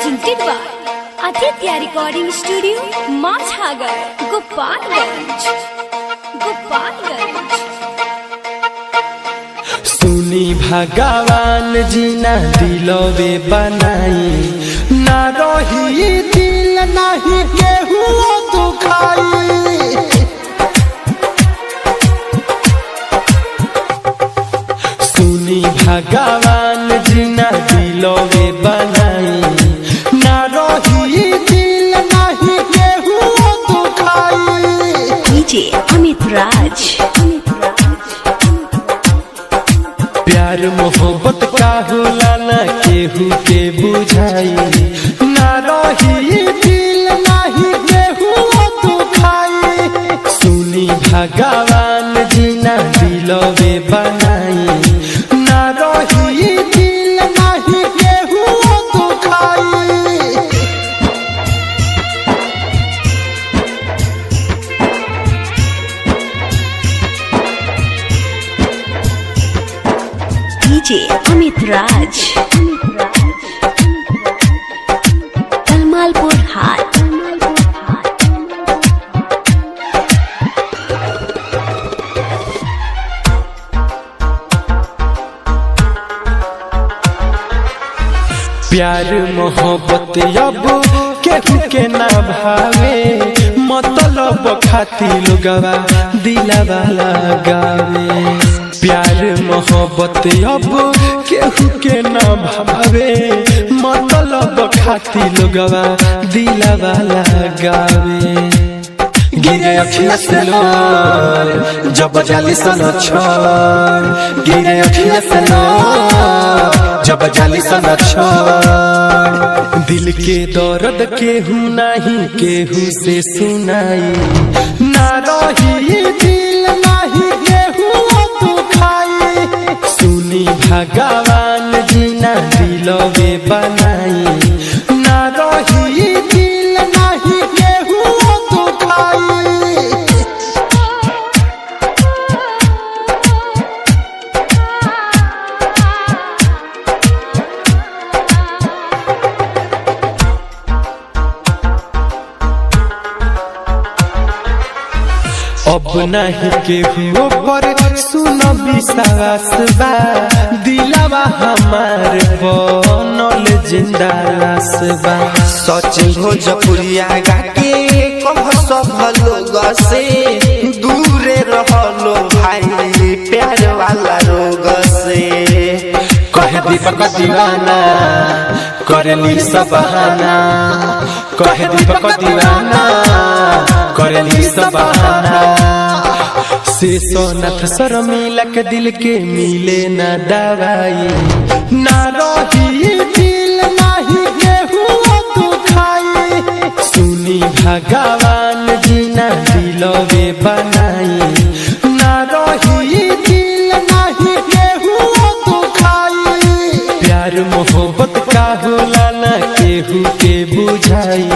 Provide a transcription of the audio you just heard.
presented by Aditya Recording Studio, Machhagar, Gopalganj. सुनी भगवान जी ना दिलवे बनाई, ना रही दिल नहीं केहू दुखाई। सुनी भगवान जी ना दिलवे बनाई, ना रही दिल नहीं केहू दुखाई। DJ Amit Raj. प्यार मोहब्बत का होला ना केहू के बुझाई, ना रही दिल नहीं केहू दुखाई। सुनी भगवान जी ना दिलवे बनाई, ना रही दिल नहीं केहू दुखाई। DJ Amit Raj. Talmalpur Hat. प्यार मोहब्बत अब केहू के ना भावे, मतलब खाती लोगवा दिलवा लगावे। प्यार मोहब्बत अब केहू के ना भावे, मतलब खाती लोगवा दिलवा लगावे। गिरे अखिया से लोर जब जाली सन छोड़, गिरे अखिया से लोर जब जाली सन छोड़। दिल के दर्द केहू नहीं केहू से सुनाई, ना रही दिल नहीं केहू दुखाई। सुनी भगवान जी ना दिलवे बनाई, ना रही दिल नहीं केहू दुखाई। अब नहीं केहू पर सुन विश्वास बा, दिलवा हमार बनल जिंदा लाश बा। सच भोजपुरिया गाके कह सब लोग से दूरे रहलो भाई, प्यार वाला रोग से। कहे दीपक दीवाना करेली सब बहाना, कहे दीपक दीवाना करेली सब बहाना। से सोनत सर मिलक दिल के मिले ना दवाई, ना रही दिल नहीं केहू दुखाई। सुनी भगवान जी ना दिलवे बनाई, ना रही दिल नहीं केहू दुखाई। प्यार मोहब्बत का होला ना केहू के बुझाई,